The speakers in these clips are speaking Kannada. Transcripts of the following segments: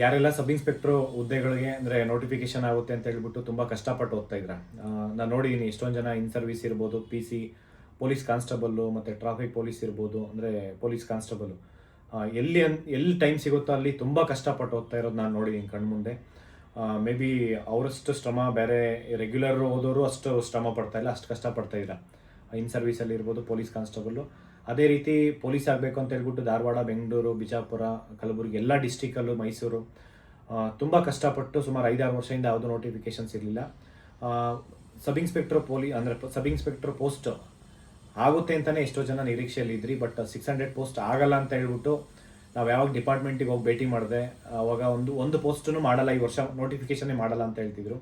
ಯಾರೆಲ್ಲ ಸಬ್ ಇನ್ಸ್ಪೆಕ್ಟ್ರು ಹುದ್ದೆಗಳಿಗೆ ಅಂದರೆ ನೋಟಿಫಿಕೇಶನ್ ಆಗುತ್ತೆ ಅಂತ ಹೇಳ್ಬಿಟ್ಟು ತುಂಬ ಕಷ್ಟಪಟ್ಟು ಓದ್ತಾ ಇದ್ರ. ನಾನು ನೋಡಿದ್ದೀನಿ ಎಷ್ಟೊಂದು ಜನ ಇನ್ ಸರ್ವಿಸ್ ಇರ್ಬೋದು, PC ಪೊಲೀಸ್ ಕಾನ್ಸ್ಟೇಬಲ್ಲು ಮತ್ತು ಟ್ರಾಫಿಕ್ ಪೊಲೀಸ್ ಇರ್ಬೋದು, ಅಂದರೆ ಪೊಲೀಸ್ ಕಾನ್ಸ್ಟೇಬಲ್ಲು ಎಲ್ಲಿ ಟೈಮ್ ಸಿಗುತ್ತೋ ಅಲ್ಲಿ ತುಂಬ ಕಷ್ಟಪಟ್ಟು ಓದ್ತಾ ಇರೋದು ನಾನು ನೋಡಿದ್ದೀನಿ ಕಣ್ಮುಂದೆ. ಮೇ ಬಿ ಅವರಷ್ಟು ಶ್ರಮ ಬೇರೆ ರೆಗ್ಯುಲರ್ ಓದೋರು ಅಷ್ಟು ಶ್ರಮ ಪಡ್ತಾ ಇಲ್ಲ, ಅಷ್ಟು ಕಷ್ಟಪಡ್ತಾ ಇಲ್ಲ. ಇನ್ ಸರ್ವಿಸಲ್ಲಿ ಇರ್ಬೋದು ಪೊಲೀಸ್ ಕಾನ್ಸ್ಟೇಬಲ್ಲು. ಅದೇ ರೀತಿ ಪೊಲೀಸ್ ಆಗಬೇಕು ಅಂತ ಹೇಳ್ಬಿಟ್ಟು ಧಾರವಾಡ, ಬೆಂಗಳೂರು, ಬಿಜಾಪುರ, ಕಲಬುರಗಿ ಎಲ್ಲ ಡಿಸ್ಟಿಕಲ್ಲೂ, ಮೈಸೂರು ತುಂಬ ಕಷ್ಟಪಟ್ಟು ಸುಮಾರು 5-6 ವರ್ಷದಿಂದ ಯಾವುದೂ ನೋಟಿಫಿಕೇಷನ್ಸ್ ಇರಲಿಲ್ಲ. ಸಬ್ ಇನ್ಸ್ಪೆಕ್ಟರ್ ಪೋಸ್ಟ್ ಆಗುತ್ತೆ ಅಂತಲೇ ಎಷ್ಟೋ ಜನ ನಿರೀಕ್ಷೆಯಲ್ಲಿ ಇದ್ರಿ. ಬಟ್ 600 ಪೋಸ್ಟ್ ಆಗಲ್ಲ ಅಂತ ಹೇಳ್ಬಿಟ್ಟು ನಾವು ಯಾವಾಗ ಡಿಪಾರ್ಟ್ಮೆಂಟಿಗೆ ಹೋಗಿ ಭೇಟಿ ಮಾಡಿದೆ ಅವಾಗ ಒಂದು ಪೋಸ್ಟನ್ನು ಮಾಡಲ್ಲ, ಈ ವರ್ಷ ನೋಟಿಫಿಕೇಷನ್ನೇ ಮಾಡಲ್ಲ ಅಂತ ಹೇಳ್ತಿದ್ರು.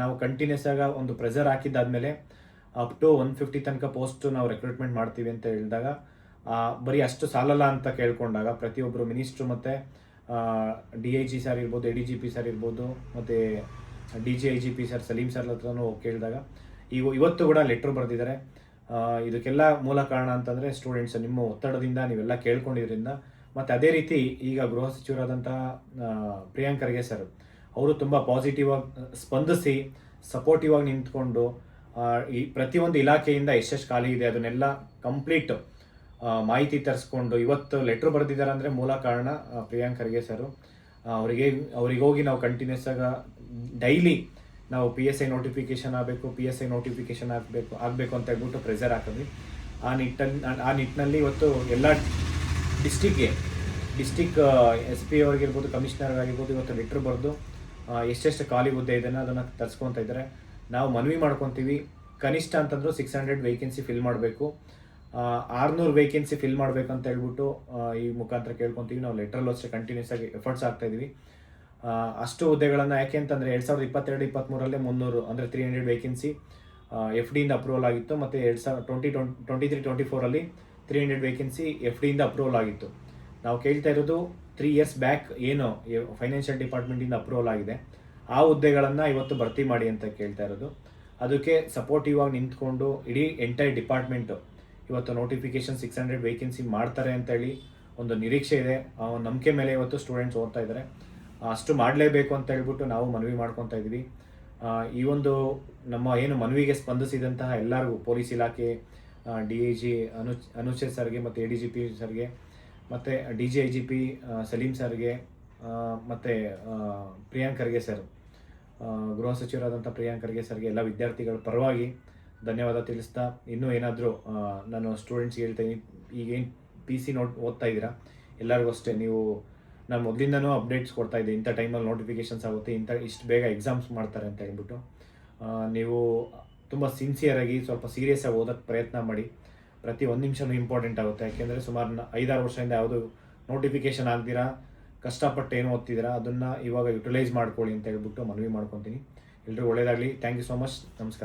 ನಾವು ಕಂಟಿನ್ಯೂಸ್ ಆಗಿ ಒಂದು ಪ್ರೆಸರ್ ಹಾಕಿದ್ದಾದ್ಮೇಲೆ ಅಪ್ ಟು 150 ತನಕ ಪೋಸ್ಟ್ ನಾವು ರೆಕ್ರೂಟ್ಮೆಂಟ್ ಮಾಡ್ತೀವಿ ಅಂತ ಹೇಳಿದಾಗ ಬರೀ ಅಷ್ಟು ಸಾಲಲ್ಲ ಅಂತ ಕೇಳ್ಕೊಂಡಾಗ ಪ್ರತಿಯೊಬ್ಬರು ಮಿನಿಸ್ಟ್ರು ಮತ್ತು DIG ಸರ್ ಇರ್ಬೋದು, ADGP ಸರ್ ಇರ್ಬೋದು, ಮತ್ತು DGIGP ಸರ್ ಸಲೀಂ ಸರ್ ಹತ್ರನೂ ಕೇಳಿದಾಗ ಇವತ್ತು ಕೂಡ ಲೆಟ್ರ್ ಬರೆದಿದ್ದಾರೆ. ಇದಕ್ಕೆಲ್ಲ ಮೂಲ ಕಾರಣ ಅಂತಂದರೆ ಸ್ಟೂಡೆಂಟ್ಸ್ ನಿಮ್ಮ ಒತ್ತಡದಿಂದ ನೀವೆಲ್ಲ ಕೇಳ್ಕೊಂಡಿದ್ರಿಂದ. ಮತ್ತು ಅದೇ ರೀತಿ ಈಗ ಗೃಹ ಸಚಿವರಾದಂತಹ ಪ್ರಿಯಾಂಕ್ ಖರ್ಗೆ ಸರ್ ಅವರು ತುಂಬ ಪಾಸಿಟಿವ್ ಆಗಿ ಸ್ಪಂದಿಸಿ ಸಪೋರ್ಟಿವ್ ಆಗಿ ನಿಂತ್ಕೊಂಡು ಈ ಪ್ರತಿಯೊಂದು ಇಲಾಖೆಯಿಂದ ಎಷ್ಟೆಷ್ಟು ಖಾಲಿ ಇದೆ ಅದನ್ನೆಲ್ಲ ಕಂಪ್ಲೀಟ್ ಮಾಹಿತಿ ತರಿಸ್ಕೊಂಡು ಇವತ್ತು ಲೆಟ್ರ್ ಬರೆದಿದ್ದಾರೆ ಅಂದರೆ ಮೂಲ ಕಾರಣ ಪ್ರಿಯಾಂಕ್ ಖರ್ಗೆ ಸರ್. ಅವ್ರಿಗೆ ಹೋಗಿ ನಾವು ಕಂಟಿನ್ಯೂಸ್ ಆಗಿ ಡೈಲಿ ನಾವು PSI ನೋಟಿಫಿಕೇಷನ್ ನೋಟಿಫಿಕೇಷನ್ ಆಗಬೇಕು ಅಂತ ಹೇಳ್ಬಿಟ್ಟು ಪ್ರೆಸರ್ ಹಾಕಿದ್ವಿ. ಆ ನಿಟ್ಟಿನಲ್ಲಿ ಇವತ್ತು ಎಲ್ಲ ಡಿಸ್ಟಿಕ್ SP ಅವ್ರಿಗಿರ್ಬೋದು, ಕಮಿಷನರ್ ಆಗಿರ್ಬೋದು ಇವತ್ತು ಲೆಟ್ರ್ ಬರೆದು ಎಷ್ಟೆಷ್ಟು ಖಾಲಿ ಹುದ್ದೆ ಇದೆ ಅದನ್ನು ತರಿಸ್ಕೊತಾ ಇದ್ದಾರೆ. ನಾವು ಮನವಿ ಮಾಡ್ಕೊತೀವಿ, ಕನಿಷ್ಠ ಅಂತಂದ್ರೂ 600 ವೇಕೆನ್ಸಿ ಫಿಲ್ ಮಾಡಬೇಕು, 600 ವೇಕೆನ್ಸಿ ಫಿಲ್ ಮಾಡಬೇಕು ಅಂತ ಹೇಳ್ಬಿಟ್ಟು ಈ ಮುಖಾಂತರ ಕೇಳ್ಕೊತೀವಿ. ನಾವು ಲೆಟ್ರಲ್ಲೂ ಅಷ್ಟೇ ಕಂಟಿನ್ಯೂಸ್ ಆಗಿ ಎಫರ್ಟ್ಸ್ ಆಗ್ತಾಯಿದ್ವಿ. ಅಷ್ಟು ಹುದ್ದೆಗಳನ್ನು ಯಾಕೆ ಅಂತಂದರೆ 2022-23 300 ಅಂದರೆ 300 ವೇಕೆನ್ಸಿ FDಯಿಂದ ಅಪ್ರೂವಲ್ ಆಗಿತ್ತು. ಮತ್ತು 2023-24 300 ವೇಕೆನ್ಸಿ FDಯಿಂದ ಅಪ್ರೂವಲ್ ಆಗಿತ್ತು. ನಾವು ಕೇಳ್ತಾ ಇರೋದು 3 ಇಯರ್ಸ್ ಬ್ಯಾಕ್ ಏನು ಫೈನಾನ್ಷಿಯಲ್ ಡಿಪಾರ್ಟ್ಮೆಂಟಿಂದ ಅಪ್ರೂವಲ್ ಆಗಿದೆ ಆ ಹುದ್ದೆಗಳನ್ನು ಇವತ್ತು ಭರ್ತಿ ಮಾಡಿ ಅಂತ ಕೇಳ್ತಾ ಇರೋದು. ಅದಕ್ಕೆ ಸಪೋರ್ಟಿವ್ ಆಗಿ ನಿಂತ್ಕೊಂಡು ಇಡೀ ಎಂಟೈರ್ ಡಿಪಾರ್ಟ್ಮೆಂಟು ಇವತ್ತು ನೋಟಿಫಿಕೇಷನ್ 600 ವೇಕೆನ್ಸಿ ಮಾಡ್ತಾರೆ ಅಂತೇಳಿ ಒಂದು ನಿರೀಕ್ಷೆ ಇದೆ. ಆ ಒಂದು ನಂಬಿಕೆ ಮೇಲೆ ಇವತ್ತು ಸ್ಟೂಡೆಂಟ್ಸ್ ಓದ್ತಾ ಇದ್ದಾರೆ. ಅಷ್ಟು ಮಾಡಲೇಬೇಕು ಅಂತ ಹೇಳ್ಬಿಟ್ಟು ನಾವು ಮನವಿ ಮಾಡ್ಕೊತಾ ಇದ್ವಿ. ಈ ಒಂದು ನಮ್ಮ ಏನು ಮನವಿಗೆ ಸ್ಪಂದಿಸಿದಂತಹ ಎಲ್ಲರಿಗೂ ಪೊಲೀಸ್ ಇಲಾಖೆ, DIG ಅನುಚೇತ್ ಸರ್ಗೆ ಮತ್ತು ADGP ಸರ್ಗೆ ಮತ್ತು DGIGP ಸಲೀಂ ಸರ್ಗೆ ಮತ್ತು ಪ್ರಿಯಾಂಕ್ ಖರ್ಗೆ ಸರ್, ಗೃಹ ಸಚಿವರಾದಂಥ ಪ್ರಿಯಾಂಕ್ ಖರ್ಗೆ ಸರ್ಗೆ ಎಲ್ಲ ವಿದ್ಯಾರ್ಥಿಗಳ ಪರವಾಗಿ ಧನ್ಯವಾದ ತಿಳಿಸ್ತಾ, ಇನ್ನೂ ಏನಾದರೂ ನಾನು ಸ್ಟೂಡೆಂಟ್ಸ್ಗೆ ಹೇಳ್ತೀನಿ, ಈಗೇನು PC ಓದ್ತಾ ಇದ್ದೀರಾ ಎಲ್ಲರಿಗೂ ಅಷ್ಟೇ, ನಾನು ಮೊದಲಿಂದನೂ ಅಪ್ಡೇಟ್ಸ್ ಕೊಡ್ತಾ ಇದ್ದೆ, ಇಂಥ ಟೈಮಲ್ಲಿ ನೋಟಿಫಿಕೇಷನ್ಸ್ ಆಗುತ್ತೆ, ಇಷ್ಟು ಬೇಗ ಎಕ್ಸಾಮ್ಸ್ ಮಾಡ್ತಾರೆ ಅಂತ ಹೇಳ್ಬಿಟ್ಟು. ನೀವು ತುಂಬ ಸಿನ್ಸಿಯರಾಗಿ ಸ್ವಲ್ಪ ಸೀರಿಯಸ್ಸಾಗಿ ಓದೋಕ್ಕೆ ಪ್ರಯತ್ನ ಮಾಡಿ. ಪ್ರತಿ 1 ನಿಮಿಷನೂ ಇಂಪಾರ್ಟೆಂಟ್ ಆಗುತ್ತೆ. ಯಾಕೆಂದರೆ ಸುಮಾರು 5-6 ವರ್ಷದಿಂದ ಯಾವುದು ನೋಟಿಫಿಕೇಷನ್ ಆಗ್ದಿರಾ ಕಷ್ಟಪಟ್ಟು ಏನು ಓದ್ತಿದ್ದೀರಾ ಅದನ್ನು ಇವಾಗ ಯುಟಿಲೈಸ್ ಮಾಡ್ಕೊಳ್ಳಿ ಅಂತ ಹೇಳ್ಬಿಟ್ಟು ಮನವಿ ಮಾಡ್ಕೊತೀನಿ. ಎಲ್ಲರೂ ಒಳ್ಳೆಯದಾಗಲಿ. Thank you so much. ನಮಸ್ಕಾರ.